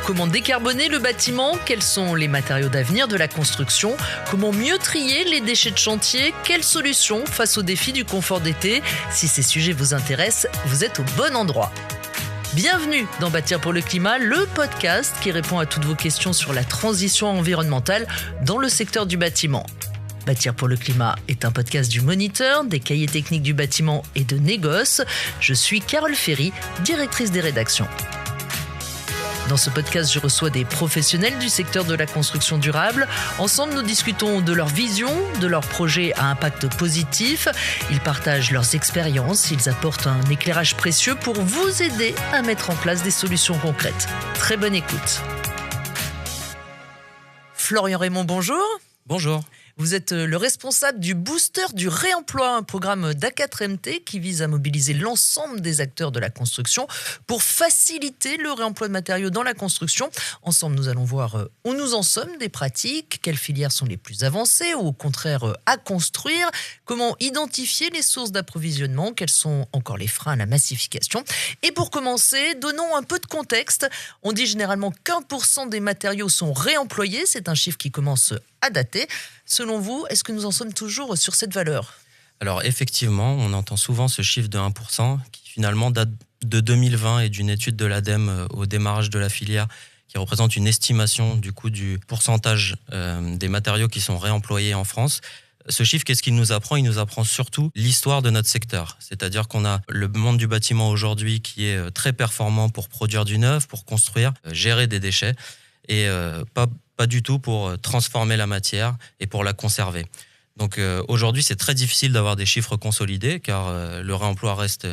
Comment décarboner le bâtiment? Quels sont les matériaux d'avenir de la construction? Comment mieux trier les déchets de chantier? Quelles solutions face aux défis du confort d'été? Si ces sujets vous intéressent, vous êtes au bon endroit. Bienvenue dans Bâtir pour le climat, le podcast qui répond à toutes vos questions sur la transition environnementale dans le secteur du bâtiment. Bâtir pour le climat est un podcast du Moniteur, des cahiers techniques du bâtiment et de Négoce. Je suis Carole Ferry, directrice des rédactions. Dans ce podcast, je reçois des professionnels du secteur de la construction durable. Ensemble, nous discutons de leur vision, de leurs projets à impact positif. Ils partagent leurs expériences, ils apportent un éclairage précieux pour vous aider à mettre en place des solutions concrètes. Très bonne écoute. Florian Raymond, bonjour. Bonjour. Vous êtes le responsable du Booster du réemploi, un programme d'A4MT qui vise à mobiliser l'ensemble des acteurs de la construction pour faciliter le réemploi de matériaux dans la construction. Ensemble, nous allons voir où nous en sommes des pratiques, quelles filières sont les plus avancées ou au contraire à construire, comment identifier les sources d'approvisionnement, quels sont encore les freins à la massification. Et pour commencer, donnons un peu de contexte. On dit généralement qu'1% des matériaux sont réemployés. C'est un chiffre qui commence à dater. Selon vous, est-ce que nous en sommes toujours sur cette valeur ? Alors effectivement, on entend souvent ce chiffre de 1% qui finalement date de 2020 et d'une étude de l'ADEME au démarrage de la filière qui représente une estimation du coût du pourcentage des matériaux qui sont réemployés en France. Ce chiffre, qu'est-ce qu'il nous apprend ? Il nous apprend surtout l'histoire de notre secteur. C'est-à-dire qu'on a le monde du bâtiment aujourd'hui qui est très performant pour produire du neuf, pour construire, gérer des déchets et pas du tout pour transformer la matière et pour la conserver. Donc aujourd'hui, c'est très difficile d'avoir des chiffres consolidés car le réemploi reste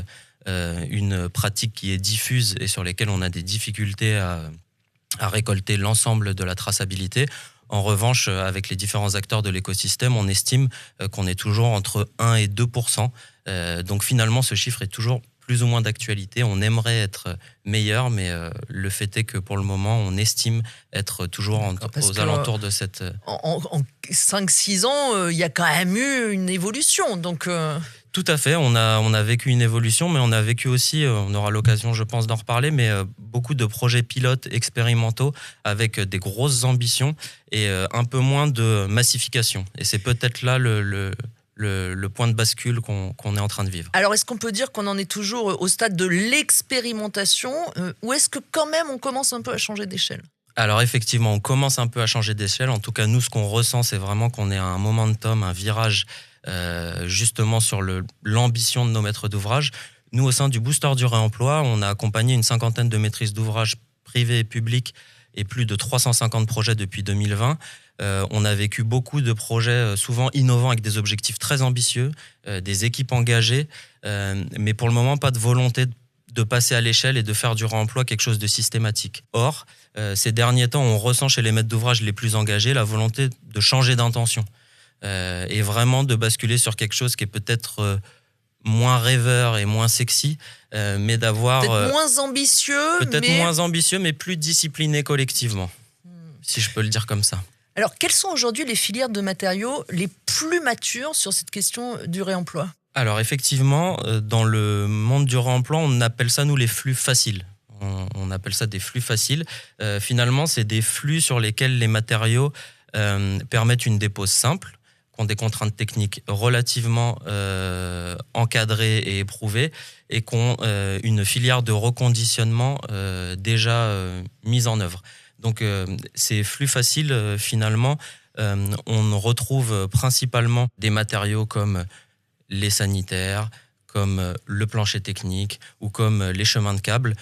une pratique qui est diffuse et sur lesquelles on a des difficultés à récolter l'ensemble de la traçabilité. En revanche, avec les différents acteurs de l'écosystème, on estime qu'on est toujours entre 1 et 2%. Donc finalement, ce chiffre est toujours plus ou moins d'actualité. On aimerait être meilleur, mais le fait est que pour le moment, on estime être toujours aux alentours de cette... En 5-6 ans, il y a quand même eu une évolution. Donc, Tout à fait, on a vécu une évolution, mais on a vécu aussi, on aura l'occasion, je pense, d'en reparler, mais beaucoup de projets pilotes expérimentaux avec des grosses ambitions et un peu moins de massification. Et c'est peut-être là le point de bascule qu'on est en train de vivre. Alors, est-ce qu'on peut dire qu'on en est toujours au stade de l'expérimentation ou est-ce que quand même on commence un peu à changer d'échelle ? Alors effectivement, on commence un peu à changer d'échelle. En tout cas, nous, ce qu'on ressent, c'est vraiment qu'on est à un momentum, un virage justement sur l'ambition de nos maîtres d'ouvrage. Nous, au sein du Booster du réemploi, on a accompagné une 50aine de maîtrises d'ouvrage privées et publiques et plus de 350 projets depuis 2020. On a vécu beaucoup de projets souvent innovants avec des objectifs très ambitieux, des équipes engagées, mais pour le moment, pas de volonté de passer à l'échelle et de faire du réemploi quelque chose de systématique. Or, ces derniers temps, on ressent chez les maîtres d'ouvrage les plus engagés la volonté de changer d'intention et vraiment de basculer sur quelque chose qui est peut-être moins rêveur et moins sexy, mais d'avoir... Peut-être moins ambitieux, moins ambitieux, mais plus discipliné collectivement, si je peux le dire comme ça. Alors, quelles sont aujourd'hui les filières de matériaux les plus matures sur cette question du réemploi ? Alors, effectivement, dans le monde du réemploi, on appelle ça, nous, les flux faciles. On appelle ça des flux faciles. Finalement, c'est des flux sur lesquels les matériaux permettent une dépose simple, qui ont des contraintes techniques relativement encadrées et éprouvées, et qui ont une filière de reconditionnement déjà mise en œuvre. Donc, ces flux faciles, finalement, on retrouve principalement des matériaux comme les sanitaires, comme le plancher technique ou comme les chemins de câble.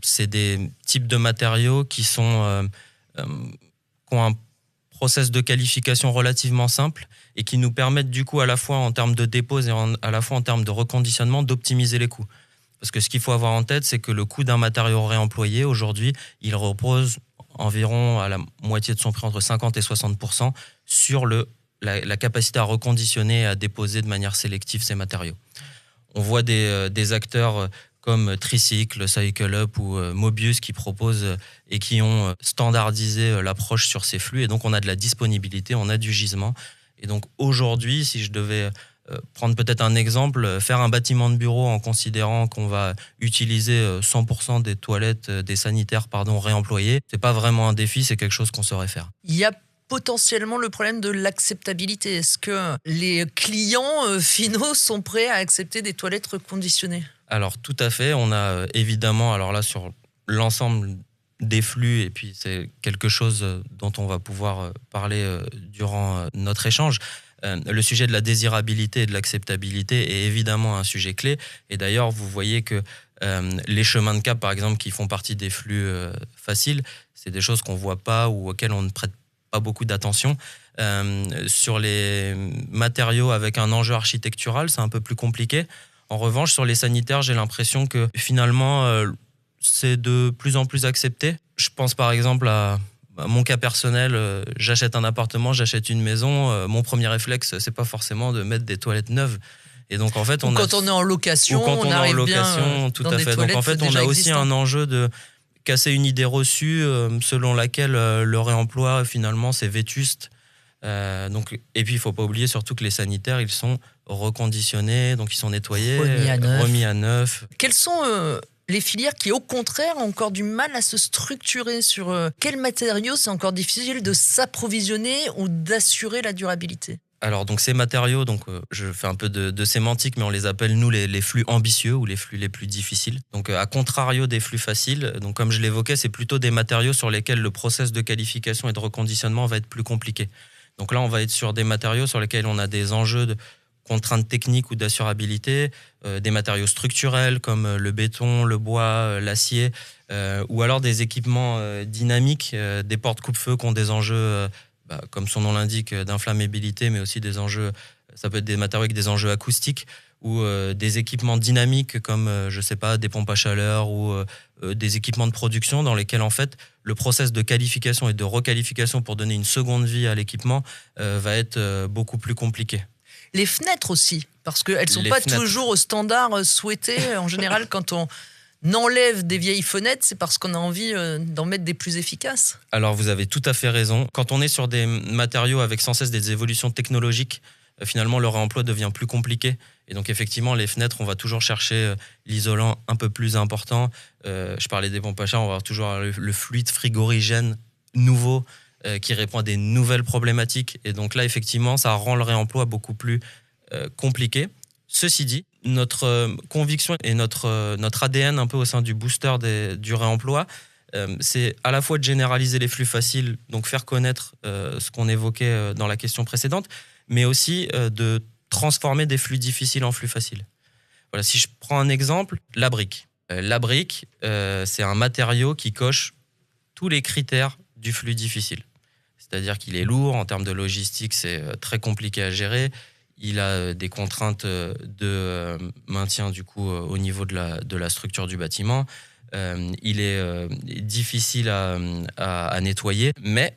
C'est des types de matériaux qui ont un process de qualification relativement simple et qui nous permettent du coup à la fois en termes de dépose et à la fois en termes de reconditionnement d'optimiser les coûts. Parce que ce qu'il faut avoir en tête, c'est que le coût d'un matériau réemployé, aujourd'hui, il repose environ à la moitié de son prix, entre 50 et 60%, sur la capacité à reconditionner et à déposer de manière sélective ces matériaux. On voit des acteurs comme Tricycle, Cycle Up ou Mobius qui proposent et qui ont standardisé l'approche sur ces flux. Et donc, on a de la disponibilité, on a du gisement. Et donc, aujourd'hui, si je devais Prendre peut-être un exemple, faire un bâtiment de bureau en considérant qu'on va utiliser 100% des toilettes, des sanitaires, réemployés, c'est pas vraiment un défi, c'est quelque chose qu'on saurait faire. Il y a potentiellement le problème de l'acceptabilité. Est-ce que les clients finaux sont prêts à accepter des toilettes reconditionnées ? Alors tout à fait, on a évidemment, alors là sur l'ensemble des flux, et puis c'est quelque chose dont on va pouvoir parler durant notre échange. Le sujet de la désirabilité et de l'acceptabilité est évidemment un sujet clé. Et d'ailleurs, vous voyez que les chemins de cap, par exemple, qui font partie des flux faciles, c'est des choses qu'on ne voit pas ou auxquelles on ne prête pas beaucoup d'attention. Sur les matériaux avec un enjeu architectural, c'est un peu plus compliqué. En revanche, sur les sanitaires, j'ai l'impression que finalement, c'est de plus en plus accepté. Je pense par exemple à mon cas personnel, j'achète un appartement, j'achète une maison, mon premier réflexe, c'est pas forcément de mettre des toilettes neuves. Et donc en fait, quand on est en location, on arrive en location, tout à fait. Donc en fait, on a aussi un enjeu de casser une idée reçue selon laquelle le réemploi finalement c'est vétuste. Et puis il faut pas oublier surtout que les sanitaires, ils sont reconditionnés, donc ils sont nettoyés, remis à neuf. Quels sont les filières qui, au contraire, ont encore du mal à se structurer sur quels matériaux c'est encore difficile de s'approvisionner ou d'assurer la durabilité ? Alors, donc ces matériaux, je fais un peu de sémantique, mais on les appelle, nous, les flux ambitieux ou les flux les plus difficiles. Donc, à contrario des flux faciles, donc, comme je l'évoquais, c'est plutôt des matériaux sur lesquels le process de qualification et de reconditionnement va être plus compliqué. Donc là, on va être sur des matériaux sur lesquels on a des enjeux de contraintes techniques ou d'assurabilité, des matériaux structurels comme le béton, le bois, l'acier, ou alors des équipements dynamiques, des portes coupe-feu qui ont des enjeux, comme son nom l'indique, d'inflammabilité, mais aussi des enjeux, ça peut être des matériaux avec des enjeux acoustiques, ou des équipements dynamiques comme, des pompes à chaleur, ou des équipements de production dans lesquels, en fait, le process de qualification et de requalification pour donner une seconde vie à l'équipement va être beaucoup plus compliqué. Les fenêtres aussi, parce qu'elles ne sont pas toujours au standard souhaité. En général, quand on enlève des vieilles fenêtres, c'est parce qu'on a envie d'en mettre des plus efficaces. Alors, vous avez tout à fait raison. Quand on est sur des matériaux avec sans cesse des évolutions technologiques, finalement, le réemploi devient plus compliqué. Et donc, effectivement, les fenêtres, on va toujours chercher l'isolant un peu plus important. Je parlais des pompes à chaleur, on va avoir toujours le fluide frigorigène nouveau, qui répond à des nouvelles problématiques. Et donc là, effectivement, ça rend le réemploi beaucoup plus compliqué. Ceci dit, notre conviction et notre ADN un peu au sein du booster du réemploi, c'est à la fois de généraliser les flux faciles, donc faire connaître ce qu'on évoquait dans la question précédente, mais aussi de transformer des flux difficiles en flux faciles. Voilà, si je prends un exemple, la brique. La brique, c'est un matériau qui coche tous les critères du flux difficile. C'est-à-dire qu'il est lourd, en termes de logistique, c'est très compliqué à gérer. Il a des contraintes de maintien du coup au niveau de la structure du bâtiment. Il est difficile à nettoyer, mais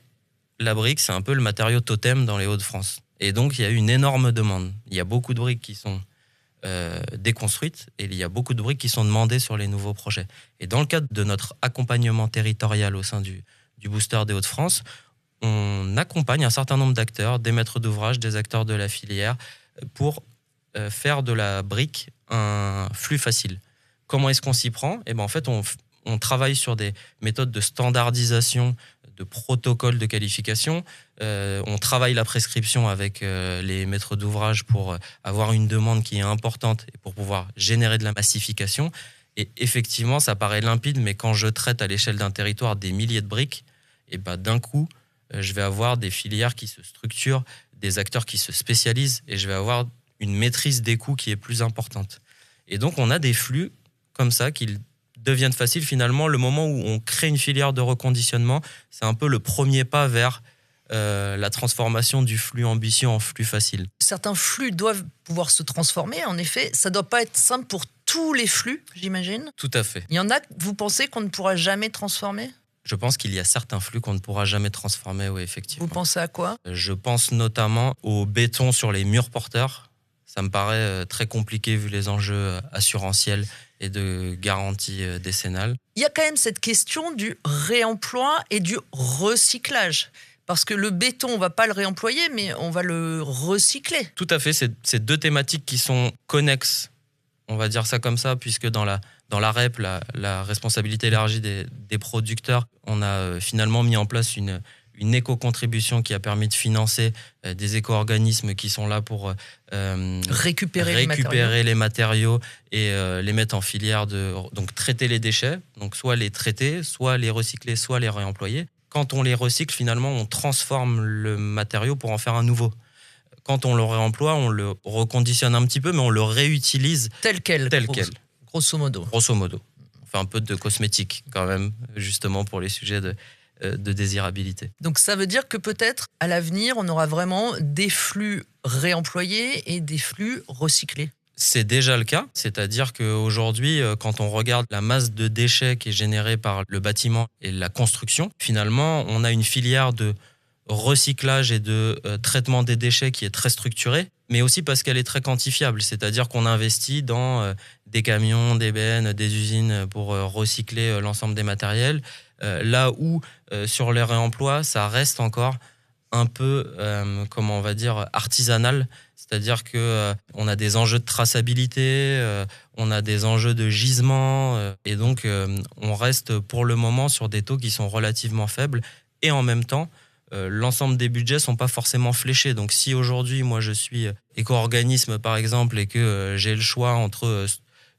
la brique, c'est un peu le matériau totem dans les Hauts-de-France. Et donc, il y a une énorme demande. Il y a beaucoup de briques qui sont déconstruites et il y a beaucoup de briques qui sont demandées sur les nouveaux projets. Et dans le cadre de notre accompagnement territorial au sein du booster des Hauts-de-France, on accompagne un certain nombre d'acteurs, des maîtres d'ouvrage, des acteurs de la filière, pour faire de la brique un flux facile. Comment est-ce qu'on s'y prend ? En fait, on travaille sur des méthodes de standardisation, de protocoles de qualification. On travaille la prescription avec les maîtres d'ouvrage pour avoir une demande qui est importante et pour pouvoir générer de la massification. Et effectivement, ça paraît limpide, mais quand je traite à l'échelle d'un territoire des milliers de briques, d'un coup, je vais avoir des filières qui se structurent, des acteurs qui se spécialisent, et je vais avoir une maîtrise des coûts qui est plus importante. Et donc, on a des flux comme ça qui deviennent faciles. Finalement, le moment où on crée une filière de reconditionnement, c'est un peu le premier pas vers la transformation du flux ambitieux en flux facile. Certains flux doivent pouvoir se transformer. En effet, ça ne doit pas être simple pour tous les flux, j'imagine. Tout à fait. Il y en a que vous pensez qu'on ne pourra jamais transformer ? Je pense qu'il y a certains flux qu'on ne pourra jamais transformer, oui, effectivement. Vous pensez à quoi ? Je pense notamment au béton sur les murs porteurs. Ça me paraît très compliqué vu les enjeux assurantiels et de garantie décennale. Il y a quand même cette question du réemploi et du recyclage. Parce que le béton, on ne va pas le réemployer, mais on va le recycler. Tout à fait, c'est deux thématiques qui sont connexes, on va dire ça comme ça, puisque dans la REP, la responsabilité élargie des producteurs, on a finalement mis en place une éco-contribution qui a permis de financer des éco-organismes qui sont là pour récupérer les matériaux et les mettre en filière donc traiter les déchets, donc soit les traiter, soit les recycler, soit les réemployer. Quand on les recycle, finalement, on transforme le matériau pour en faire un nouveau. Quand on le réemploie, on le reconditionne un petit peu, mais on le réutilise tel quel. Grosso modo. Grosso modo. On fait un peu de cosmétique quand même, justement pour les sujets de désirabilité. Donc ça veut dire que peut-être à l'avenir, on aura vraiment des flux réemployés et des flux recyclés. C'est déjà le cas, c'est-à-dire qu'aujourd'hui, quand on regarde la masse de déchets qui est générée par le bâtiment et la construction, finalement, on a une filière de recyclage et de traitement des déchets qui est très structurée, mais aussi parce qu'elle est très quantifiable, c'est-à-dire qu'on investit dans des camions, des bennes, des usines pour recycler l'ensemble des matériels, là où sur les réemplois, ça reste encore un peu, comment on va dire, artisanal, c'est-à-dire qu'on a des enjeux de traçabilité, on a des enjeux de gisement, et donc on reste pour le moment sur des taux qui sont relativement faibles, et en même temps, l'ensemble des budgets sont pas forcément fléchés. Donc si aujourd'hui, moi je suis éco-organisme par exemple, et que j'ai le choix entre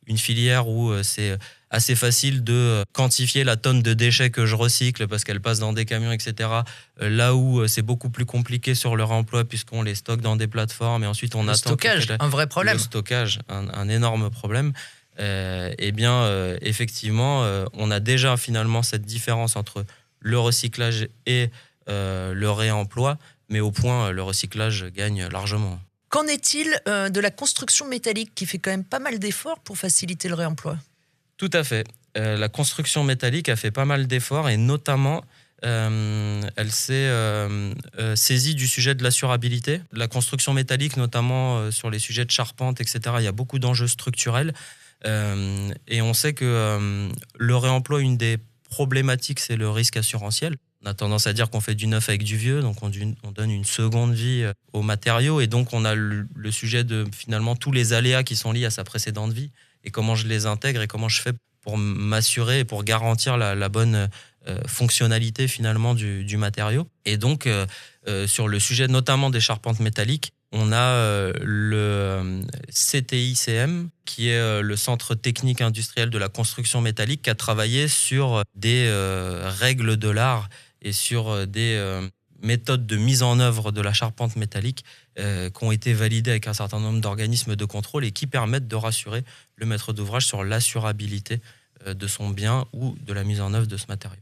une filière où c'est assez facile de quantifier la tonne de déchets que je recycle parce qu'elle passe dans des camions, etc. Là où c'est beaucoup plus compliqué sur le réemploi puisqu'on les stocke dans des plateformes et ensuite on attend... Le stockage, un vrai problème. Le stockage, un énorme problème. Effectivement, on a déjà finalement cette différence entre le recyclage et le réemploi, mais au point, le recyclage gagne largement. Qu'en est-il de la construction métallique qui fait quand même pas mal d'efforts pour faciliter le réemploi ? Tout à fait. La construction métallique a fait pas mal d'efforts et notamment, elle s'est saisie du sujet de l'assurabilité. La construction métallique, notamment sur les sujets de charpente, etc., il y a beaucoup d'enjeux structurels. Et on sait que le réemploi, une des problématiques, c'est le risque assurantiel. On a tendance à dire qu'on fait du neuf avec du vieux, donc on donne une seconde vie aux matériaux. Et donc, on a le sujet de finalement tous les aléas qui sont liés à sa précédente vie et comment je les intègre et comment je fais pour m'assurer et pour garantir la bonne fonctionnalité finalement du matériau. Et donc, sur le sujet notamment des charpentes métalliques, on a le CTICM, qui est le Centre technique industriel de la construction métallique, qui a travaillé sur des règles de l'art et sur des méthodes de mise en œuvre de la charpente métallique qui ont été validées avec un certain nombre d'organismes de contrôle et qui permettent de rassurer le maître d'ouvrage sur l'assurabilité de son bien ou de la mise en œuvre de ce matériau.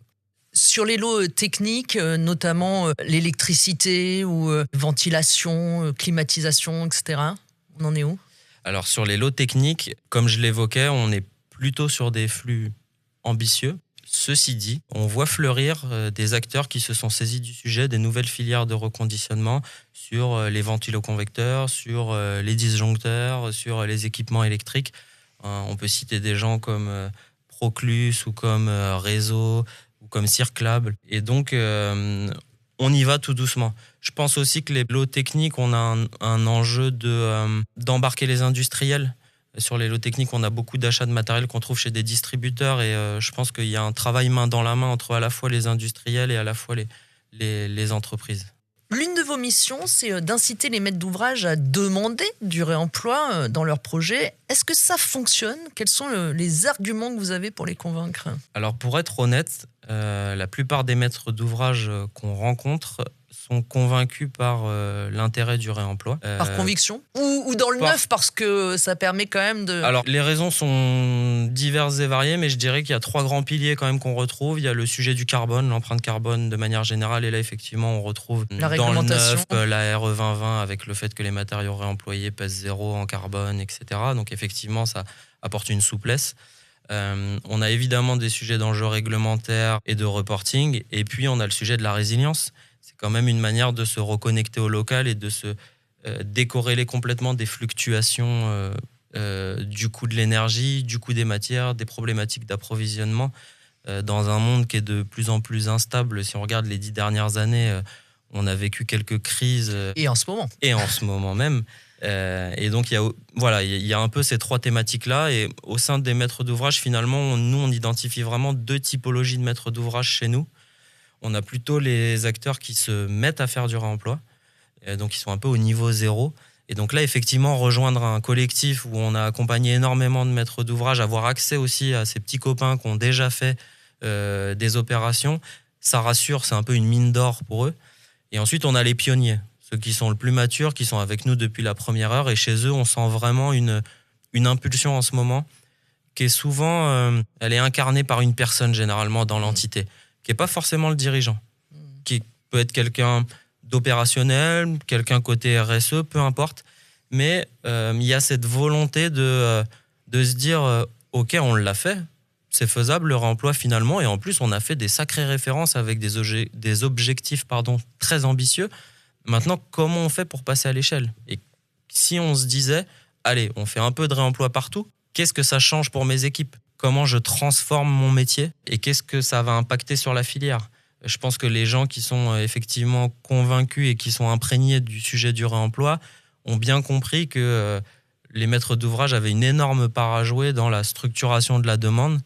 Sur les lots techniques, notamment l'électricité ou ventilation, climatisation, etc., on en est où ? Alors sur les lots techniques, comme je l'évoquais, on est plutôt sur des flux ambitieux. Ceci dit, on voit fleurir des acteurs qui se sont saisis du sujet, des nouvelles filières de reconditionnement sur les ventiloconvecteurs, sur les disjoncteurs, sur les équipements électriques. On peut citer des gens comme Proclus ou comme Réseau ou comme Circlable. Et donc, on y va tout doucement. Je pense aussi que les lots techniques, on a un enjeu d'embarquer les industriels. Sur les lots techniques, on a beaucoup d'achats de matériel qu'on trouve chez des distributeurs et je pense qu'il y a un travail main dans la main entre à la fois les industriels et à la fois les entreprises. L'une de vos missions, c'est d'inciter les maîtres d'ouvrage à demander du réemploi dans leurs projets. Est-ce que ça fonctionne ? Quels sont les arguments que vous avez pour les convaincre ? Alors pour être honnête, la plupart des maîtres d'ouvrage qu'on rencontre sont convaincus par l'intérêt du réemploi. Par conviction ou dans le neuf parce que ça permet quand même de... Alors les raisons sont diverses et variées, mais je dirais qu'il y a 3 grands piliers quand même qu'on retrouve. Il y a le sujet du carbone, l'empreinte carbone de manière générale, et là effectivement on retrouve dans le neuf la RE 2020 avec le fait que les matériaux réemployés pèsent 0 en carbone, etc. Donc effectivement ça apporte une souplesse. On a évidemment des sujets d'enjeux réglementaires et de reporting, et puis on a le sujet de la résilience. C'est quand même une manière de se reconnecter au local et de se décorréler complètement des fluctuations du coût de l'énergie, du coût des matières, des problématiques d'approvisionnement dans un monde qui est de plus en plus instable. Si on regarde les 10 dernières années, On a vécu quelques crises. Et en ce moment. Et en ce moment même. Et donc, il y a un peu ces 3 thématiques-là. Et au sein des maîtres d'ouvrage, finalement, nous, on identifie vraiment 2 typologies de maîtres d'ouvrage chez nous. On a plutôt les acteurs qui se mettent à faire du réemploi. Donc, ils sont un peu au niveau 0. Et donc là, effectivement, rejoindre un collectif où on a accompagné énormément de maîtres d'ouvrage, avoir accès aussi à ces petits copains qui ont déjà fait des opérations, ça rassure, c'est un peu une mine d'or pour eux. Et ensuite, on a les pionniers, ceux qui sont le plus matures, qui sont avec nous depuis la première heure. Et chez eux, on sent vraiment une impulsion en ce moment qui est souvent, elle est incarnée par une personne généralement dans l'entité, qui n'est pas forcément le dirigeant, qui peut être quelqu'un d'opérationnel, quelqu'un côté RSE, peu importe. Mais il y a cette volonté de se dire, OK, on l'a fait, c'est faisable le réemploi finalement. Et en plus, on a fait des sacrées références avec des objectifs très ambitieux. Maintenant, comment on fait pour passer à l'échelle? Et si on se disait, allez, on fait un peu de réemploi partout, qu'est-ce que ça change pour mes équipes? Comment je transforme mon métier? Et qu'est-ce que ça va impacter sur la filière? Je pense que les gens qui sont effectivement convaincus et qui sont imprégnés du sujet du réemploi ont bien compris que les maîtres d'ouvrage avaient une énorme part à jouer dans la structuration de la demande,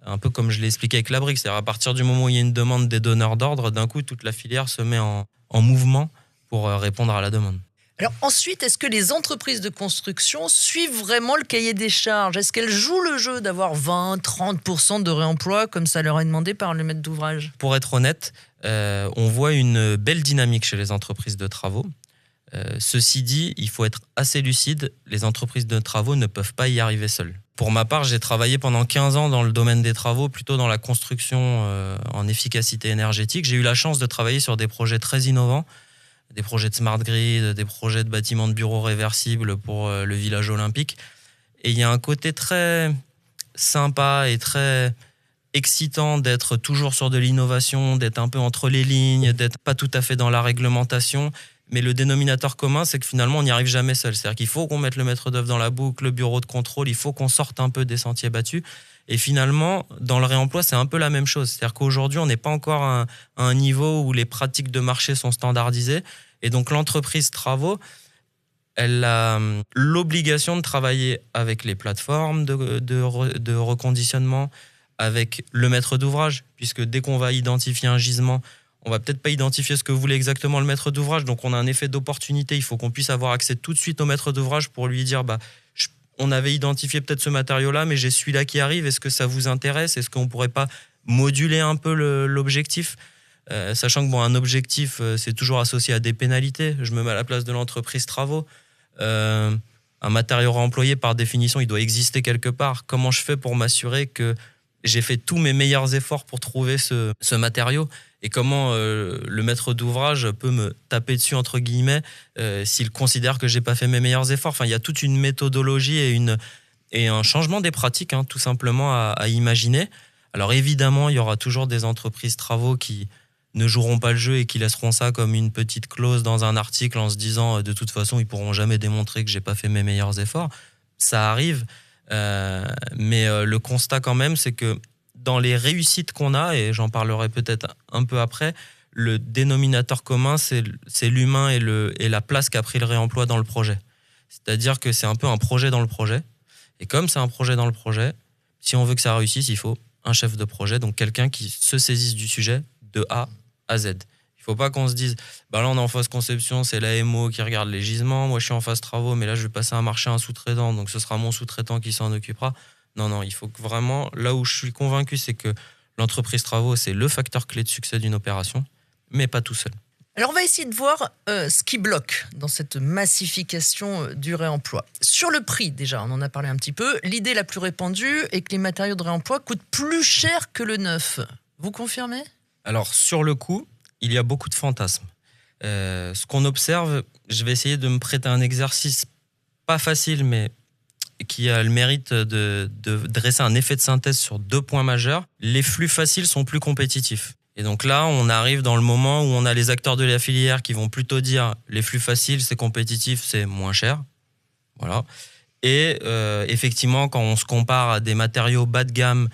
un peu comme je l'ai expliqué avec la brique. C'est-à-dire à partir du moment où il y a une demande des donneurs d'ordre, d'un coup, toute la filière se met en mouvement pour répondre à la demande. Alors ensuite, est-ce que les entreprises de construction suivent vraiment le cahier des charges? Est-ce qu'elles jouent le jeu d'avoir 20-30% de réemploi comme ça leur est demandé par le maître d'ouvrage? Pour être honnête, on voit une belle dynamique chez les entreprises de travaux. Ceci dit, il faut être assez lucide, les entreprises de travaux ne peuvent pas y arriver seules. Pour ma part, j'ai travaillé pendant 15 ans dans le domaine des travaux, plutôt dans la construction en efficacité énergétique. J'ai eu la chance de travailler sur des projets très innovants, des projets de smart grid, des projets de bâtiments de bureaux réversibles pour le village olympique. Et il y a un côté très sympa et très excitant d'être toujours sur de l'innovation, d'être un peu entre les lignes, d'être pas tout à fait dans la réglementation. Mais le dénominateur commun, c'est que finalement, on n'y arrive jamais seul. C'est-à-dire qu'il faut qu'on mette le maître d'œuvre dans la boucle, le bureau de contrôle, il faut qu'on sorte un peu des sentiers battus. Et finalement, dans le réemploi, c'est un peu la même chose. C'est-à-dire qu'aujourd'hui, on n'est pas encore à un niveau où les pratiques de marché sont standardisées. Et donc, l'entreprise travaux, elle a l'obligation de travailler avec les plateformes de reconditionnement, avec le maître d'ouvrage, puisque dès qu'on va identifier un gisement, on va peut-être pas identifier ce que voulait exactement le maître d'ouvrage, donc on a un effet d'opportunité. Il faut qu'on puisse avoir accès tout de suite au maître d'ouvrage pour lui dire on avait identifié peut-être ce matériau-là, mais j'ai celui-là qui arrive. Est-ce que ça vous intéresse? Est-ce qu'on pourrait pas moduler un peu l'objectif? Sachant que un objectif, c'est toujours associé à des pénalités. Je me mets à la place de l'entreprise travaux. Un matériau réemployé, par définition, il doit exister quelque part. Comment je fais pour m'assurer que j'ai fait tous mes meilleurs efforts pour trouver ce matériau? Et comment le maître d'ouvrage peut me taper dessus, entre guillemets, s'il considère que j'ai pas fait mes meilleurs efforts? Enfin, il y a toute une méthodologie et un changement des pratiques, tout simplement, à imaginer. Alors évidemment, il y aura toujours des entreprises travaux qui ne joueront pas le jeu et qui laisseront ça comme une petite clause dans un article en se disant de toute façon, ils pourront jamais démontrer que j'ai pas fait mes meilleurs efforts. Ça arrive, mais le constat quand même, c'est que dans les réussites qu'on a, et j'en parlerai peut-être un peu après, le dénominateur commun, c'est l'humain et la place qu'a pris le réemploi dans le projet. C'est-à-dire que c'est un peu un projet dans le projet. Et comme c'est un projet dans le projet, si on veut que ça réussisse, il faut un chef de projet, donc quelqu'un qui se saisisse du sujet de A à Z. Il ne faut pas qu'on se dise, là on est en phase conception, c'est l'AMO qui regarde les gisements, moi je suis en phase travaux, mais là je vais passer un marché à un sous-traitant, donc ce sera mon sous-traitant qui s'en occupera. Non, il faut que vraiment, là où je suis convaincu, c'est que l'entreprise travaux, c'est le facteur clé de succès d'une opération, mais pas tout seul. Alors on va essayer de voir ce qui bloque dans cette massification du réemploi. Sur le prix, déjà, on en a parlé un petit peu, l'idée la plus répandue est que les matériaux de réemploi coûtent plus cher que le neuf. Vous confirmez? Alors sur le coup, il y a beaucoup de fantasmes. Ce qu'on observe, je vais essayer de me prêter un exercice pas facile, mais qui a le mérite de dresser un effet de synthèse sur 2 points majeurs. Les flux faciles sont plus compétitifs. Et donc là, on arrive dans le moment où on a les acteurs de la filière qui vont plutôt dire les flux faciles, c'est compétitif, c'est moins cher. Voilà. Et effectivement, quand on se compare à des matériaux bas de gamme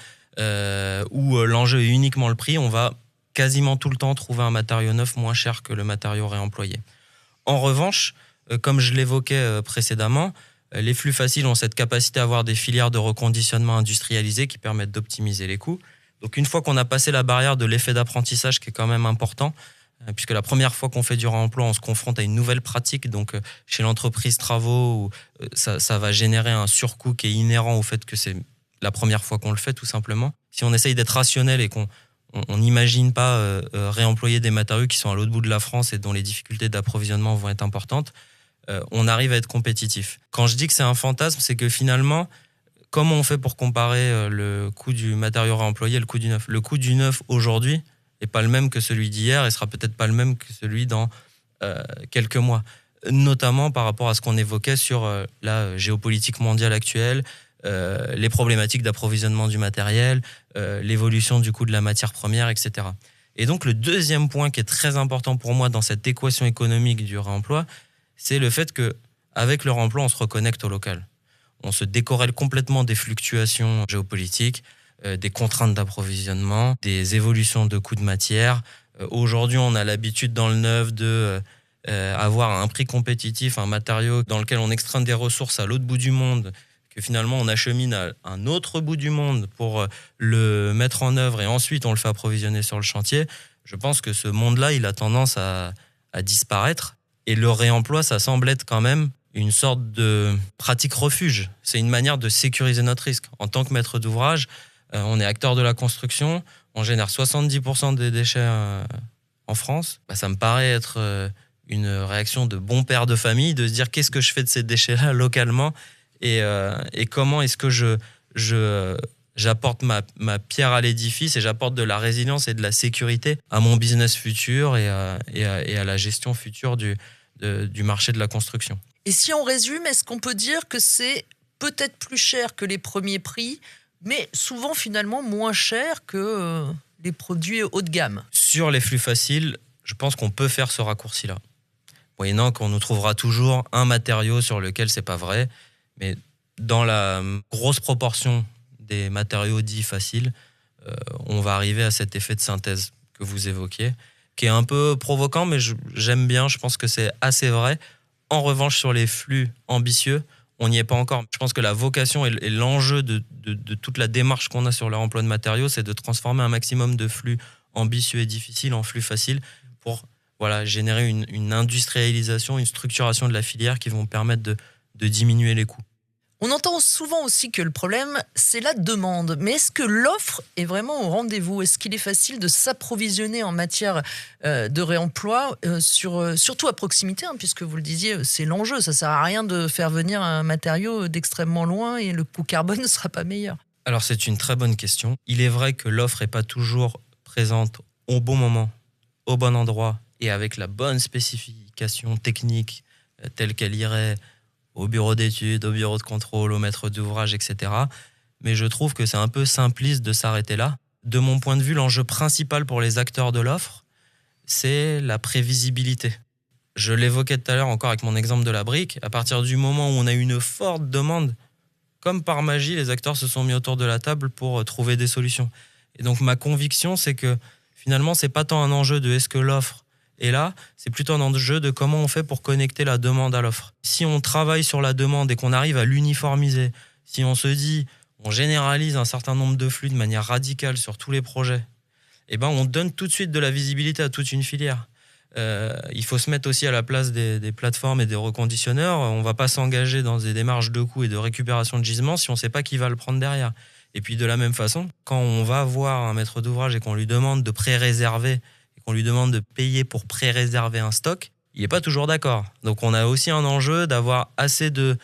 où l'enjeu est uniquement le prix, on va quasiment tout le temps trouver un matériau neuf moins cher que le matériau réemployé. En revanche, comme je l'évoquais précédemment, les flux faciles ont cette capacité à avoir des filières de reconditionnement industrialisées qui permettent d'optimiser les coûts. Donc une fois qu'on a passé la barrière de l'effet d'apprentissage qui est quand même important, puisque la première fois qu'on fait du réemploi, on se confronte à une nouvelle pratique. Donc chez l'entreprise travaux, ça va générer un surcoût qui est inhérent au fait que c'est la première fois qu'on le fait tout simplement. Si on essaye d'être rationnel et qu'on n'imagine pas réemployer des matériaux qui sont à l'autre bout de la France et dont les difficultés d'approvisionnement vont être importantes, on arrive à être compétitif. Quand je dis que c'est un fantasme, c'est que finalement, comment on fait pour comparer le coût du matériau réemployé et le coût du neuf ? Le coût du neuf aujourd'hui n'est pas le même que celui d'hier et sera peut-être pas le même que celui dans quelques mois. Notamment par rapport à ce qu'on évoquait sur la géopolitique mondiale actuelle, les problématiques d'approvisionnement du matériel, l'évolution du coût de la matière première, etc. Et donc le deuxième point qui est très important pour moi dans cette équation économique du réemploi, c'est le fait qu'avec le réemploi, on se reconnecte au local. On se décorrèle complètement des fluctuations géopolitiques, des contraintes d'approvisionnement, des évolutions de coûts de matière. Aujourd'hui, on a l'habitude dans le neuf de avoir un prix compétitif, un matériau dans lequel on extrait des ressources à l'autre bout du monde, que finalement on achemine à un autre bout du monde pour le mettre en œuvre et ensuite on le fait approvisionner sur le chantier. Je pense que ce monde-là, il a tendance à disparaître. Et le réemploi, ça semble être quand même une sorte de pratique refuge. C'est une manière de sécuriser notre risque. En tant que maître d'ouvrage, on est acteur de la construction, on génère 70% des déchets en France. Ça me paraît être une réaction de bon père de famille, de se dire qu'est-ce que je fais de ces déchets-là localement et comment est-ce que j'apporte ma pierre à l'édifice et j'apporte de la résilience et de la sécurité à mon business futur et à la gestion future du marché de la construction. Et si on résume, est-ce qu'on peut dire que c'est peut-être plus cher que les premiers prix, mais souvent finalement moins cher que les produits haut de gamme ? Sur les flux faciles, je pense qu'on peut faire ce raccourci-là. Moyennant qu'on nous trouvera toujours un matériau sur lequel c'est pas vrai, mais dans la grosse proportion des matériaux dits faciles, on va arriver à cet effet de synthèse que vous évoquiez, qui est un peu provoquant, mais j'aime bien, je pense que c'est assez vrai. En revanche, sur les flux ambitieux, on n'y est pas encore. Je pense que la vocation et l'enjeu de toute la démarche qu'on a sur le remploi de matériaux, c'est de transformer un maximum de flux ambitieux et difficiles en flux faciles pour générer une industrialisation, une structuration de la filière qui vont permettre de diminuer les coûts. On entend souvent aussi que le problème, c'est la demande. Mais est-ce que l'offre est vraiment au rendez-vous ? Est-ce qu'il est facile de s'approvisionner en matière de réemploi, surtout à proximité, puisque vous le disiez, c'est l'enjeu. Ça ne sert à rien de faire venir un matériau d'extrêmement loin et le coût carbone ne sera pas meilleur. Alors c'est une très bonne question. Il est vrai que l'offre n'est pas toujours présente au bon moment, au bon endroit et avec la bonne spécification technique telle qu'elle irait au bureau d'études, au bureau de contrôle, au maître d'ouvrage, etc. Mais je trouve que c'est un peu simpliste de s'arrêter là. De mon point de vue, l'enjeu principal pour les acteurs de l'offre, c'est la prévisibilité. Je l'évoquais tout à l'heure encore avec mon exemple de la brique. À partir du moment où on a une forte demande, comme par magie, les acteurs se sont mis autour de la table pour trouver des solutions. Et donc ma conviction, c'est que finalement, c'est pas tant un enjeu de est-ce que l'offre est là, c'est plutôt un enjeu de comment on fait pour connecter la demande à l'offre. Si on travaille sur la demande et qu'on arrive à l'uniformiser, si on se dit, on généralise un certain nombre de flux de manière radicale sur tous les projets, on donne tout de suite de la visibilité à toute une filière. Il faut se mettre aussi à la place des plateformes et des reconditionneurs. On ne va pas s'engager dans des démarches de coûts et de récupération de gisements si on ne sait pas qui va le prendre derrière. Et puis de la même façon, quand on va voir un maître d'ouvrage et qu'on lui demande de pré-réserver, qu'on lui demande de payer pour pré-réserver un stock, il n'est pas toujours d'accord. Donc on a aussi un enjeu d'avoir assez de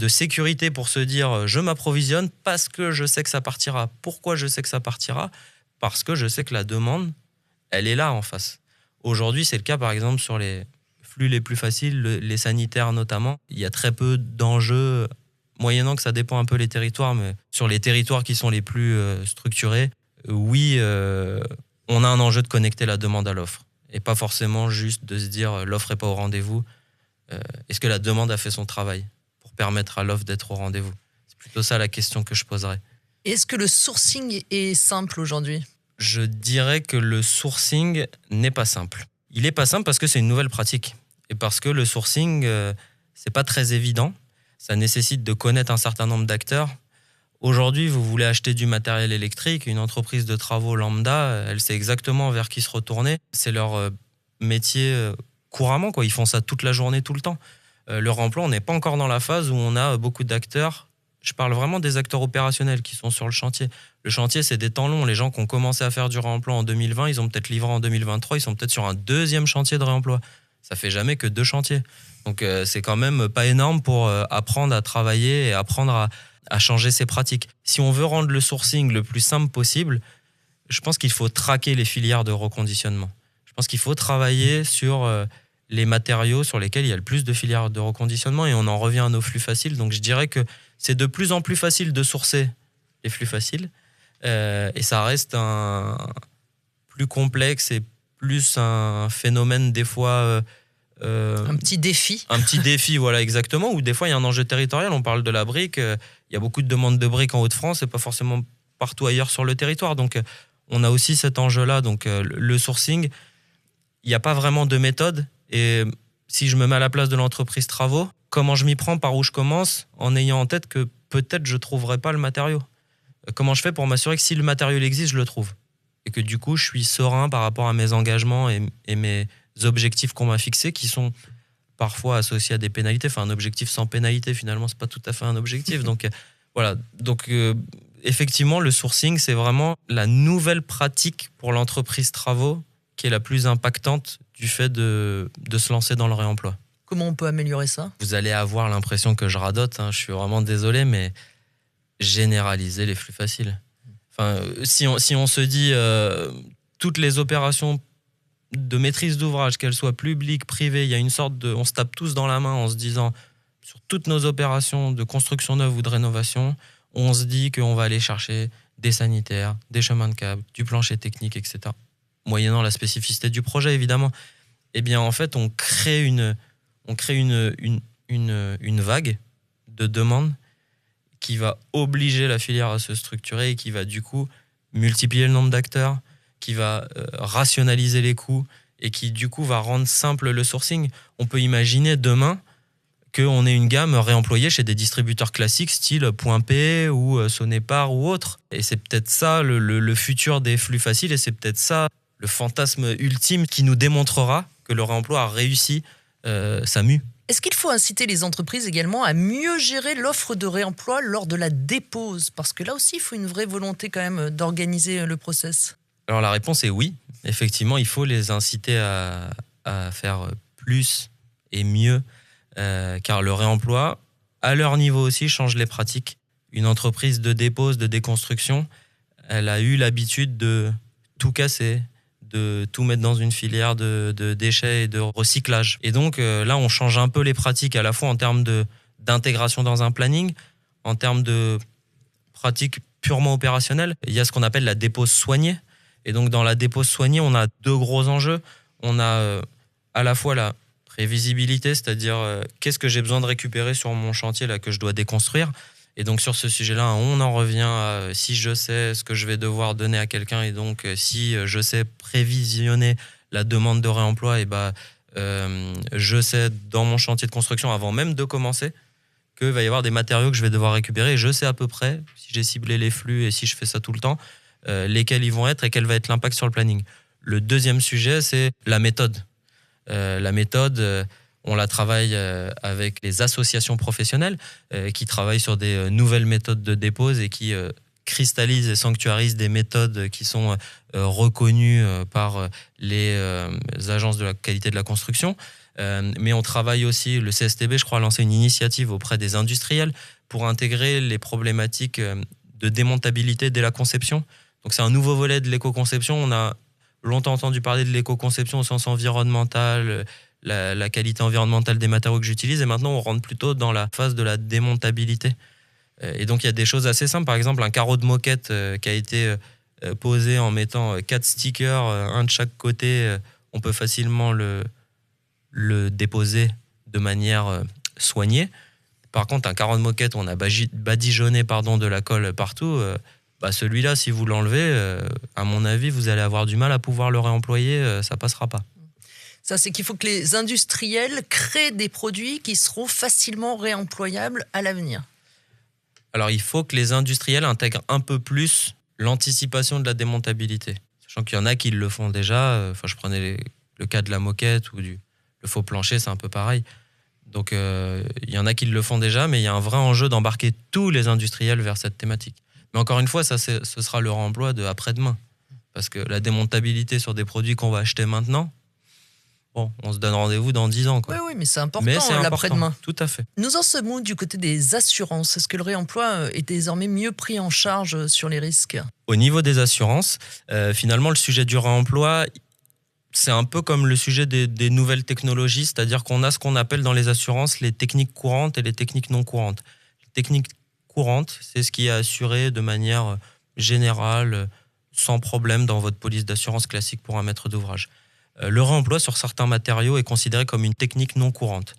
sécurité pour se dire je m'approvisionne parce que je sais que ça partira. Pourquoi je sais que ça partira ? Parce que je sais que la demande, elle est là en face. Aujourd'hui, c'est le cas par exemple sur les flux les plus faciles, les sanitaires notamment. Il y a très peu d'enjeux, moyennant que ça dépend un peu les territoires, mais sur les territoires qui sont les plus structurés, oui, on a un enjeu de connecter la demande à l'offre et pas forcément juste de se dire l'offre n'est pas au rendez-vous. Est-ce que la demande a fait son travail pour permettre à l'offre d'être au rendez-vous ? C'est plutôt ça la question que je poserais. Est-ce que le sourcing est simple aujourd'hui ? Je dirais que le sourcing n'est pas simple. Il n'est pas simple parce que c'est une nouvelle pratique. Et parce que le sourcing, c'est pas très évident. Ça nécessite de connaître un certain nombre d'acteurs. Aujourd'hui, vous voulez acheter du matériel électrique, une entreprise de travaux lambda, elle sait exactement vers qui se retourner. C'est leur métier couramment, quoi. Ils font ça toute la journée, tout le temps. Le réemploi, on n'est pas encore dans la phase où on a beaucoup d'acteurs. Je parle vraiment des acteurs opérationnels qui sont sur le chantier. Le chantier, c'est des temps longs. Les gens qui ont commencé à faire du réemploi en 2020, ils ont peut-être livré en 2023, ils sont peut-être sur un deuxième chantier de réemploi. Ça fait jamais que 2 chantiers. Donc c'est quand même pas énorme pour apprendre à travailler et apprendre à changer ses pratiques. Si on veut rendre le sourcing le plus simple possible, je pense qu'il faut traquer les filières de reconditionnement. Je pense qu'il faut travailler sur les matériaux sur lesquels il y a le plus de filières de reconditionnement et on en revient à nos flux faciles. Donc je dirais que c'est de plus en plus facile de sourcer les flux faciles et ça reste plus complexe et plus un phénomène des fois... un petit défi. Un petit défi, voilà, exactement, où des fois il y a un enjeu territorial. On parle de la brique, il y a beaucoup de demandes de briques en Hauts-de-France et pas forcément partout ailleurs sur le territoire. Donc on a aussi cet enjeu-là. Donc le sourcing, il n'y a pas vraiment de méthode. Et si je me mets à la place de l'entreprise travaux, comment je m'y prends, par où je commence, en ayant en tête que peut-être je ne trouverai pas le matériau. Comment je fais pour m'assurer que si le matériau existe, je le trouve. Et que du coup, je suis serein par rapport à mes engagements et mes objectifs qu'on m'a fixés, qui sont parfois associés à des pénalités. Enfin, un objectif sans pénalité, finalement, c'est pas tout à fait un objectif. Donc voilà. Donc effectivement, le sourcing, c'est vraiment la nouvelle pratique pour l'entreprise travaux qui est la plus impactante du fait de se lancer dans le réemploi. Comment on peut améliorer ça ? Vous allez avoir l'impression que je radote, hein, je suis vraiment désolé, mais généraliser les flux faciles. Enfin, si on se dit toutes les opérations de maîtrise d'ouvrage, qu'elles soient publiques, privées, il y a une sorte de... On se tape tous dans la main en se disant, sur toutes nos opérations de construction neuve ou de rénovation, on se dit qu'on va aller chercher des sanitaires, des chemins de câble, du plancher technique, etc. Moyennant la spécificité du projet, évidemment. Eh bien, en fait, on crée une vague de demandes qui va obliger la filière à se structurer et qui va, du coup, multiplier le nombre d'acteurs, qui va rationaliser les coûts et qui, du coup, va rendre simple le sourcing. On peut imaginer demain qu'on ait une gamme réemployée chez des distributeurs classiques style Point P ou Sonépar ou autre. Et c'est peut-être ça le futur des flux faciles et c'est peut-être ça le fantasme ultime qui nous démontrera que le réemploi a réussi sa mue. Est-ce qu'il faut inciter les entreprises également à mieux gérer l'offre de réemploi lors de la dépose ? Parce que là aussi, il faut une vraie volonté quand même d'organiser le process. Alors la réponse est oui. Effectivement, il faut les inciter à faire plus et mieux, car le réemploi, à leur niveau aussi, change les pratiques. Une entreprise de dépose, de déconstruction, elle a eu l'habitude de tout casser, de tout mettre dans une filière de déchets et de recyclage. Et donc là, on change un peu les pratiques, à la fois en termes d'intégration dans un planning, en termes de pratiques purement opérationnelles. Il y a ce qu'on appelle la dépose soignée. Et donc, dans la dépose soignée, on a 2 gros enjeux. On a à la fois la prévisibilité, c'est-à-dire qu'est-ce que j'ai besoin de récupérer sur mon chantier là, que je dois déconstruire. Et donc, sur ce sujet-là, on en revient à si je sais ce que je vais devoir donner à quelqu'un et donc si je sais prévisionner la demande de réemploi, et je sais dans mon chantier de construction, avant même de commencer, qu'il va y avoir des matériaux que je vais devoir récupérer. Et je sais à peu près, si j'ai ciblé les flux et si je fais ça tout le temps, lesquels ils vont être et quel va être l'impact sur le planning. Le deuxième sujet, c'est la méthode. La méthode, on la travaille avec les associations professionnelles qui travaillent sur des nouvelles méthodes de dépose et qui cristallisent et sanctuarisent des méthodes qui sont reconnues par les agences de la qualité de la construction. Mais on travaille aussi, le CSTB, je crois, a lancé une initiative auprès des industriels pour intégrer les problématiques de démontabilité dès la conception. Donc c'est un nouveau volet de l'éco-conception. On a longtemps entendu parler de l'éco-conception au sens environnemental, la qualité environnementale des matériaux que j'utilise, et maintenant on rentre plutôt dans la phase de la démontabilité. Et donc il y a des choses assez simples, par exemple un carreau de moquette qui a été posé en mettant 4 stickers, un de chaque côté, on peut facilement le déposer de manière soignée. Par contre, un carreau de moquette où on a badigeonné de la colle partout, celui-là, si vous l'enlevez, à mon avis, vous allez avoir du mal à pouvoir le réemployer, ça passera pas. Ça, c'est qu'il faut que les industriels créent des produits qui seront facilement réemployables à l'avenir. Alors, il faut que les industriels intègrent un peu plus l'anticipation de la démontabilité. Sachant qu'il y en a qui le font déjà. Je prenais le cas de la moquette ou le faux plancher, c'est un peu pareil. Donc, il y en a qui le font déjà, mais il y a un vrai enjeu d'embarquer tous les industriels vers cette thématique. Mais encore une fois, ce sera le réemploi de après-demain. Parce que la démontabilité sur des produits qu'on va acheter maintenant, on se donne rendez-vous dans 10 ans. Oui, mais c'est important, l'après-demain. Tout à fait. Nous en sommes où du côté des assurances? Est-ce que le réemploi est désormais mieux pris en charge sur les risques? Au niveau des assurances, finalement, le sujet du réemploi, c'est un peu comme le sujet des nouvelles technologies, c'est-à-dire qu'on a ce qu'on appelle dans les assurances les techniques courantes et les techniques non courantes. Les techniques courantes, c'est ce qui est assuré de manière générale, sans problème dans votre police d'assurance classique pour un maître d'ouvrage. Le réemploi sur certains matériaux est considéré comme une technique non courante.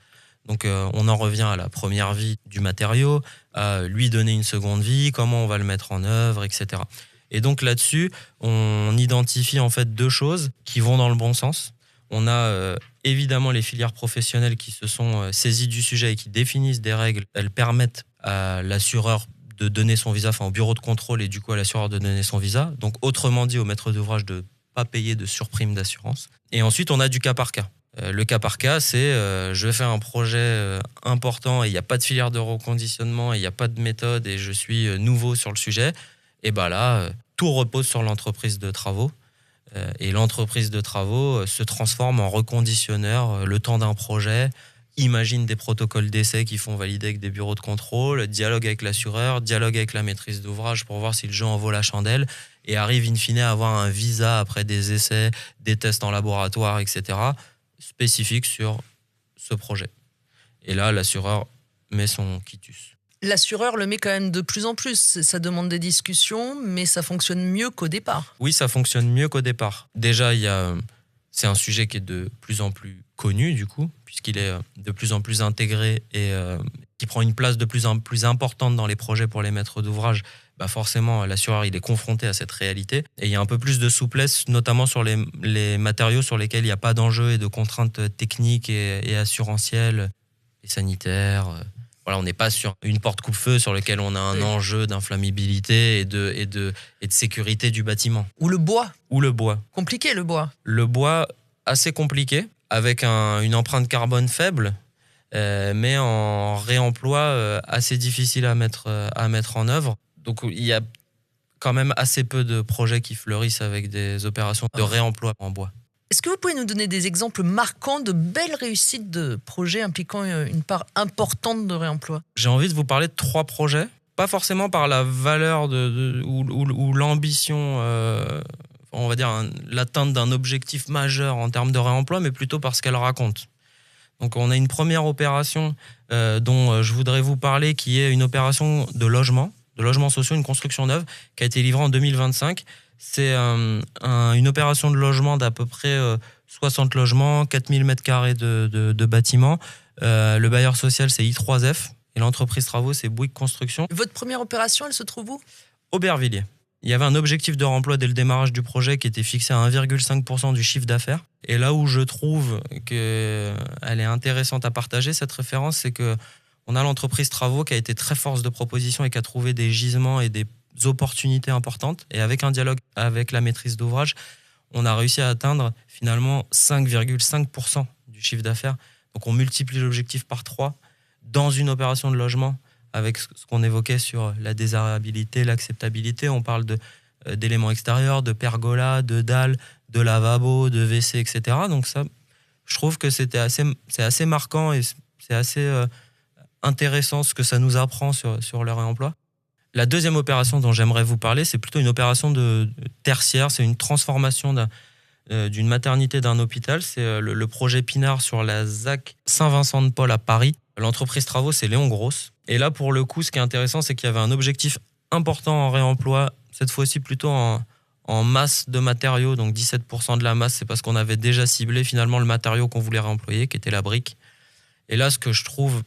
Donc on en revient à la première vie du matériau, à lui donner une seconde vie, comment on va le mettre en œuvre, etc. Et donc là-dessus, on identifie en fait 2 choses qui vont dans le bon sens. On a évidemment les filières professionnelles qui se sont saisies du sujet et qui définissent des règles. Elles permettent à l'assureur de donner son visa, au bureau de contrôle et du coup à l'assureur de donner son visa. Donc autrement dit, au maître d'ouvrage de pas payer de surprime d'assurance. Et ensuite, on a du cas par cas. Le cas par cas, c'est je fais un projet important et il n'y a pas de filière de reconditionnement et il n'y a pas de méthode et je suis nouveau sur le sujet. Et là, tout repose sur l'entreprise de travaux. Et l'entreprise de travaux se transforme en reconditionneur le temps d'un projet, imagine des protocoles d'essai qui font valider avec des bureaux de contrôle, dialogue avec l'assureur, dialogue avec la maîtrise d'ouvrage pour voir si le jeu en vaut la chandelle et arrive in fine à avoir un visa après des essais, des tests en laboratoire, etc., spécifique sur ce projet. Et là, l'assureur met son quitus. L'assureur le met quand même de plus en plus. Ça demande des discussions, mais ça fonctionne mieux qu'au départ. Oui, ça fonctionne mieux qu'au départ. Déjà, c'est un sujet qui est de plus en plus connu, du coup, puisqu'il est de plus en plus intégré et qui prend une place de plus en plus importante dans les projets pour les maîtres d'ouvrage. Forcément, l'assureur il est confronté à cette réalité. Et il y a un peu plus de souplesse, notamment sur les matériaux sur lesquels il n'y a pas d'enjeux et de contraintes techniques et assurantielles et sanitaires. Voilà, on n'est pas sur une porte coupe-feu sur laquelle on a un enjeu d'inflammabilité et de sécurité du bâtiment. Ou le bois. Compliqué, le bois. Le bois, assez compliqué, avec une empreinte carbone faible, mais en réemploi assez difficile à mettre en œuvre. Donc il y a quand même assez peu de projets qui fleurissent avec des opérations de réemploi en bois. Est-ce que vous pouvez nous donner des exemples marquants de belles réussites de projets impliquant une part importante de réemploi? J'ai envie de vous parler de 3 projets, pas forcément par la valeur ou l'ambition, on va dire l'atteinte d'un objectif majeur en termes de réemploi, mais plutôt parce qu'elle raconte. Donc on a une première opération dont je voudrais vous parler, qui est une opération de logements sociaux, une construction neuve, qui a été livrée en 2025. C'est une opération de logement d'à peu près 60 logements, 4000 m² de bâtiments. Le bailleur social, c'est I3F, et l'entreprise travaux, c'est Bouygues Construction. Votre première opération, elle se trouve où? Aubervilliers. Il y avait un objectif de remploi dès le démarrage du projet qui était fixé à 1,5% du chiffre d'affaires. Et là où je trouve qu'elle est intéressante à partager, cette référence, c'est qu'on a l'entreprise travaux qui a été très force de proposition et qui a trouvé des gisements et des opportunités importantes. Et avec un dialogue avec la maîtrise d'ouvrage, on a réussi à atteindre finalement 5,5% du chiffre d'affaires. Donc on multiplie l'objectif par 3 dans une opération de logement, avec ce qu'on évoquait sur la désirabilité, l'acceptabilité. On parle d'éléments extérieurs, de pergola, de dalles, de lavabo, de WC, etc. Donc ça, je trouve que c'est assez marquant et c'est assez intéressant ce que ça nous apprend sur le réemploi. La deuxième opération dont j'aimerais vous parler, c'est plutôt une opération de tertiaire. C'est une transformation d'une maternité d'un hôpital. C'est le projet Pinard sur la ZAC Saint-Vincent-de-Paul à Paris. L'entreprise travaux, c'est Léon Grosse. Et là, pour le coup, ce qui est intéressant, c'est qu'il y avait un objectif important en réemploi, cette fois-ci plutôt en masse de matériaux. Donc 17% de la masse, c'est parce qu'on avait déjà ciblé finalement le matériau qu'on voulait réemployer, qui était la brique. Et là, ce que je trouve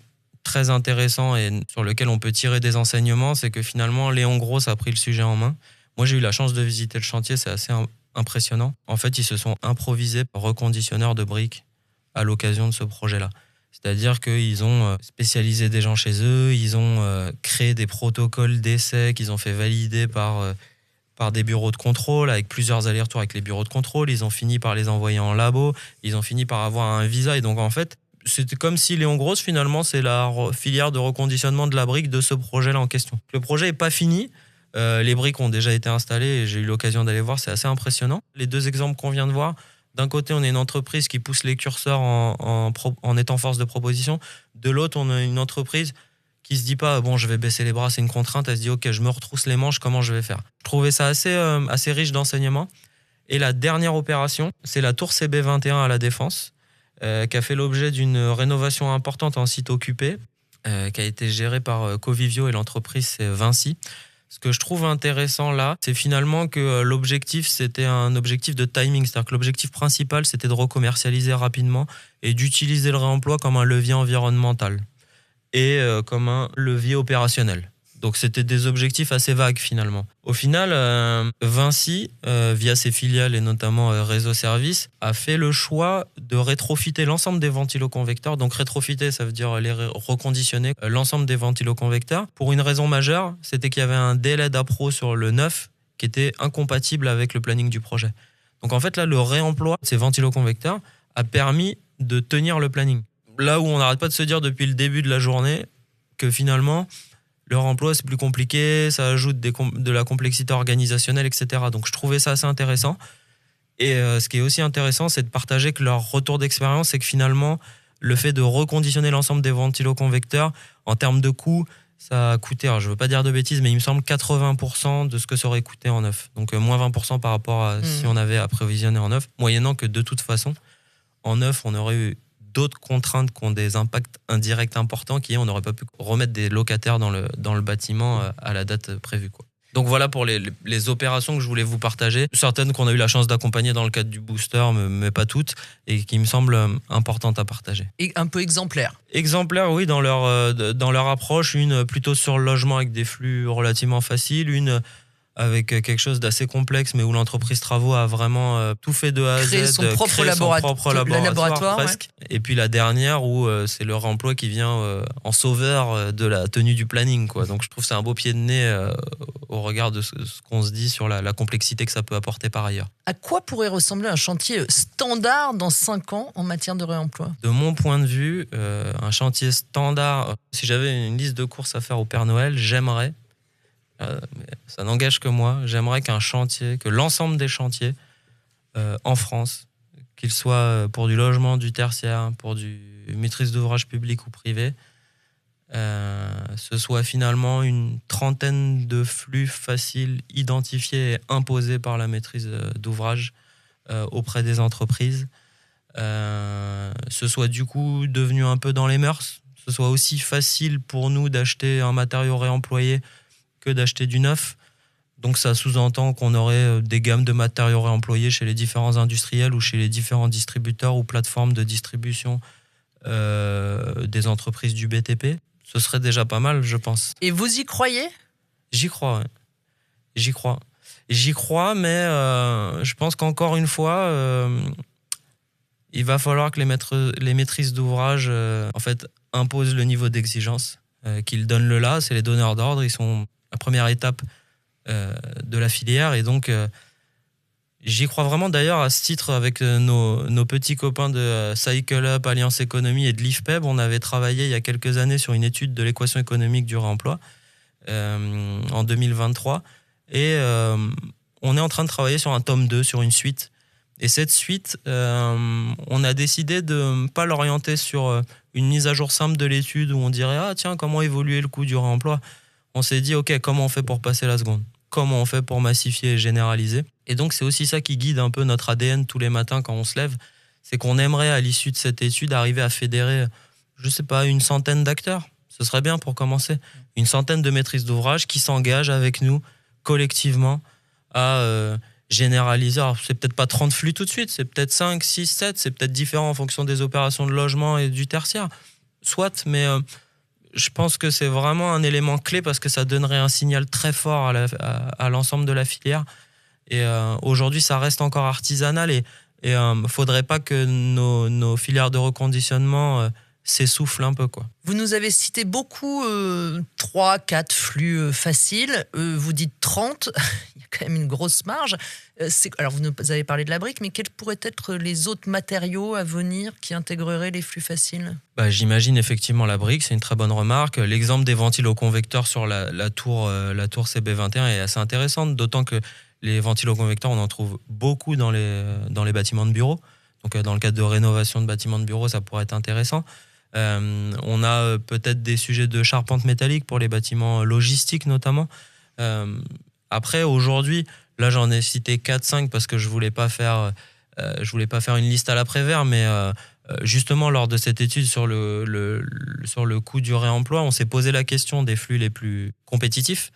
très intéressant et sur lequel on peut tirer des enseignements, c'est que finalement, Léon Gross a pris le sujet en main. Moi, j'ai eu la chance de visiter le chantier, c'est assez impressionnant. En fait, ils se sont improvisés reconditionneurs de briques à l'occasion de ce projet-là. C'est-à-dire qu'ils ont spécialisé des gens chez eux, ils ont créé des protocoles d'essai qu'ils ont fait valider par des bureaux de contrôle, avec plusieurs allers-retours avec les bureaux de contrôle. Ils ont fini par les envoyer en labo, ils ont fini par avoir un visa. Et donc, en fait, c'était comme si Léon Gross, finalement, c'est la filière de reconditionnement de la brique de ce projet-là en question. Le projet n'est pas fini. Les briques ont déjà été installées et j'ai eu l'occasion d'aller voir, c'est assez impressionnant. Les deux exemples qu'on vient de voir, d'un côté, on a une entreprise qui pousse les curseurs en étant force de proposition. De l'autre, on a une entreprise qui se dit pas, bon, je vais baisser les bras, c'est une contrainte. Elle se dit, ok, je me retrousse les manches, comment je vais faire? Je trouvais ça assez riche d'enseignements. Et la dernière opération, c'est la tour CB21 à la Défense, qui a fait l'objet d'une rénovation importante en site occupé, qui a été gérée par Covivio et l'entreprise, c'est Vinci. Ce que je trouve intéressant là, c'est finalement que l'objectif, c'était un objectif de timing. C'est-à-dire que l'objectif principal, c'était de recommercialiser rapidement et d'utiliser le réemploi comme un levier environnemental et comme un levier opérationnel. Donc c'était des objectifs assez vagues finalement. Au final, Vinci, via ses filiales et notamment Réseau Service, a fait le choix de rétrofiter l'ensemble des ventiloconvecteurs. Donc rétrofiter, ça veut dire les reconditionner, l'ensemble des ventiloconvecteurs. Pour une raison majeure, c'était qu'il y avait un délai d'appro sur le neuf qui était incompatible avec le planning du projet. Donc en fait là, le réemploi de ces ventiloconvecteurs a permis de tenir le planning. Là où on n'arrête pas de se dire depuis le début de la journée que finalement, leur emploi, c'est plus compliqué, ça ajoute de la complexité organisationnelle, etc. Donc, je trouvais ça assez intéressant. Et ce qui est aussi intéressant, c'est de partager que leur retour d'expérience, c'est que finalement, le fait de reconditionner l'ensemble des ventiloconvecteurs, en termes de coût, ça a coûté, alors je ne veux pas dire de bêtises, mais il me semble 80% de ce que ça aurait coûté en neuf. Donc, moins 20% par rapport à si on avait approvisionné en neuf, moyennant que de toute façon, en neuf, on aurait eu d'autres contraintes qui ont des impacts indirects importants, qui est on n'aurait pas pu remettre des locataires dans le bâtiment à la date prévue, quoi. Donc voilà pour les opérations que je voulais vous partager. Certaines qu'on a eu la chance d'accompagner dans le cadre du booster, mais pas toutes, et qui me semblent importantes à partager. Et un peu exemplaires. Exemplaires, oui, dans leur approche. Une plutôt sur le logement avec des flux relativement faciles, une avec quelque chose d'assez complexe, mais où l'entreprise Travaux a vraiment tout fait de A à Z, créé son propre laboratoire presque. Ouais. Et puis la dernière où c'est le réemploi qui vient en sauveur de la tenue du planning, quoi. Donc je trouve que c'est un beau pied de nez au regard de ce qu'on se dit sur la complexité que ça peut apporter par ailleurs. À quoi pourrait ressembler un chantier standard dans 5 ans en matière de réemploi? De mon point de vue, un chantier standard, si j'avais une liste de courses à faire au Père Noël, j'aimerais, ça n'engage que moi, j'aimerais que l'ensemble des chantiers en France, qu'ils soient pour du logement, du tertiaire, pour du maîtrise d'ouvrage public ou privé, ce soit finalement une trentaine de flux faciles, identifiés et imposés par la maîtrise d'ouvrage auprès des entreprises. Ce soit du coup devenu un peu dans les mœurs, ce soit aussi facile pour nous d'acheter un matériau réemployé que d'acheter du neuf. Donc ça sous-entend qu'on aurait des gammes de matériaux réemployés chez les différents industriels ou chez les différents distributeurs ou plateformes de distribution des entreprises du BTP. Ce serait déjà pas mal, je pense. Et vous y croyez? J'y crois, ouais. J'y crois, mais je pense qu'encore une fois, il va falloir que les maîtrises d'ouvrage en fait, imposent le niveau d'exigence, qu'ils donnent le là. C'est les donneurs d'ordre, ils sont la première étape de la filière. Et donc, j'y crois vraiment. D'ailleurs, à ce titre, avec nos petits copains de Cycle Up, Alliance Économie et de l'IFPEB, on avait travaillé il y a quelques années sur une étude de l'équation économique du réemploi en 2023. Et on est en train de travailler sur un tome 2, sur une suite. Et cette suite, on a décidé de ne pas l'orienter sur une mise à jour simple de l'étude où on dirait « Ah tiens, comment évoluer le coût du réemploi ?» On s'est dit « Ok, comment on fait pour passer la seconde ? Comment on fait pour massifier et généraliser ?» Et donc, c'est aussi ça qui guide un peu notre ADN tous les matins quand on se lève. C'est qu'on aimerait, à l'issue de cette étude, arriver à fédérer, je ne sais pas, une centaine d'acteurs. Ce serait bien pour commencer. Une centaine de maîtrises d'ouvrage qui s'engagent avec nous, collectivement, à généraliser. Alors, c'est peut-être pas 30 flux tout de suite, c'est peut-être 5, 6, 7, c'est peut-être différent en fonction des opérations de logement et du tertiaire. Soit, mais je pense que c'est vraiment un élément clé parce que ça donnerait un signal très fort à l'ensemble de la filière. Et aujourd'hui, ça reste encore artisanal et faudrait pas que nos filières de reconditionnement s'essoufflent un peu, quoi. Vous nous avez cité beaucoup 3, 4 flux faciles. Vous dites 30. Il y a quand même une grosse marge. Alors, vous nous avez parlé de la brique, mais quels pourraient être les autres matériaux à venir qui intégreraient les flux faciles ? J'imagine effectivement la brique, c'est une très bonne remarque. L'exemple des ventiloconvecteurs sur la tour CB21 est assez intéressant, d'autant que les ventiloconvecteurs, on en trouve beaucoup dans les bâtiments de bureaux. Donc, dans le cadre de rénovation de bâtiments de bureaux, ça pourrait être intéressant. On a peut-être des sujets de charpente métallique pour les bâtiments logistiques notamment. Après, aujourd'hui, là j'en ai cité 4-5 parce que je voulais pas faire une liste à l'après-vert, mais justement lors de cette étude sur le coût du réemploi, on s'est posé la question des flux les plus compétitifs.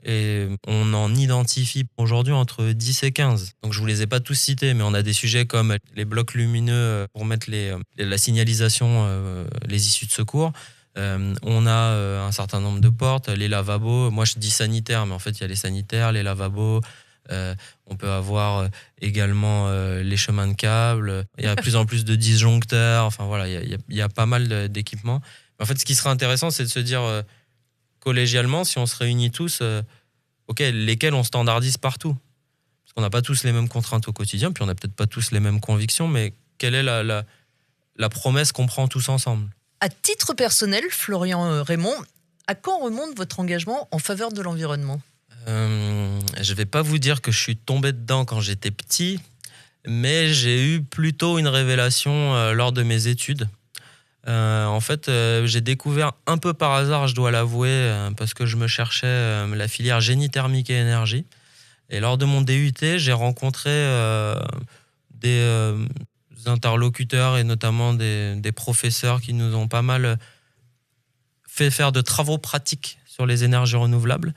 Et on en identifie aujourd'hui entre 10 et 15. Donc je vous les ai pas tous cités, mais on a des sujets comme les blocs lumineux pour mettre la signalisation, les issues de secours. On a un certain nombre de portes, les lavabos. Moi je dis sanitaires, mais en fait il y a les sanitaires, les lavabos. On peut avoir également les chemins de câbles. Il y a de plus en plus de disjoncteurs. Enfin voilà, il y a pas mal d'équipements. En fait, ce qui serait intéressant, c'est de se dire collégialement, si on se réunit tous, lesquels on standardise partout. Parce qu'on n'a pas tous les mêmes contraintes au quotidien, puis on n'a peut-être pas tous les mêmes convictions, mais quelle est la promesse qu'on prend tous ensemble ? À titre personnel, Florian Raymond, à quand remonte votre engagement en faveur de l'environnement ? Je ne vais pas vous dire que je suis tombé dedans quand j'étais petit, mais j'ai eu plutôt une révélation lors de mes études. En fait, j'ai découvert un peu par hasard, je dois l'avouer, parce que je me cherchais la filière génie thermique et énergie. Et lors de mon DUT, j'ai rencontré des interlocuteurs et notamment des professeurs qui nous ont pas mal fait faire de travaux pratiques sur les énergies renouvelables.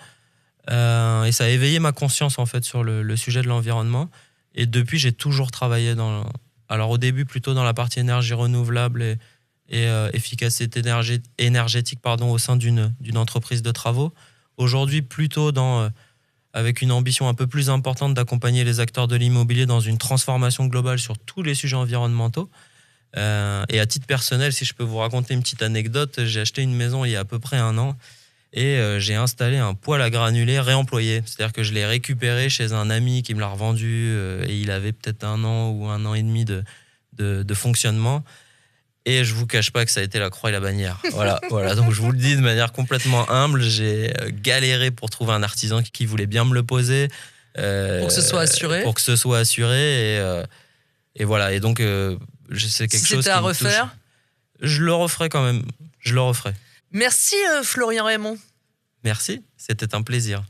Et ça a éveillé ma conscience en fait sur le sujet de l'environnement. Et depuis, j'ai toujours travaillé alors au début plutôt dans la partie énergie renouvelable et efficacité énergétique au sein d'une entreprise de travaux. Aujourd'hui, plutôt avec une ambition un peu plus importante d'accompagner les acteurs de l'immobilier dans une transformation globale sur tous les sujets environnementaux. Et à titre personnel, si je peux vous raconter une petite anecdote, j'ai acheté une maison il y a à peu près 1 an et j'ai installé un poêle à granulés réemployé. C'est-à-dire que je l'ai récupéré chez un ami qui me l'a revendu et il avait peut-être 1 an ou 1 an et demi de fonctionnement. Et je vous cache pas que ça a été la croix et la bannière. Voilà. Donc je vous le dis de manière complètement humble, j'ai galéré pour trouver un artisan qui voulait bien me le poser. Pour que ce soit assuré. Pour que ce soit assuré. Et voilà. Et donc, c'est quelque chose. Si c'était à refaire, je le referai quand même. Je le referai. Merci Florian Raymond. Merci, c'était un plaisir.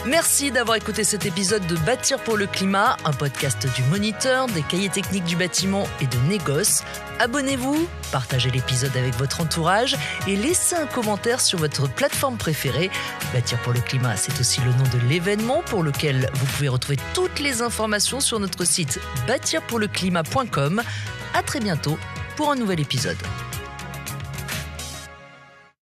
Merci d'avoir écouté cet épisode de Bâtir pour le climat, un podcast du Moniteur, des cahiers techniques du bâtiment et de Négoce. Abonnez-vous, partagez l'épisode avec votre entourage et laissez un commentaire sur votre plateforme préférée. Bâtir pour le climat, c'est aussi le nom de l'événement pour lequel vous pouvez retrouver toutes les informations sur notre site bâtirpourleclimat.com. À très bientôt pour un nouvel épisode.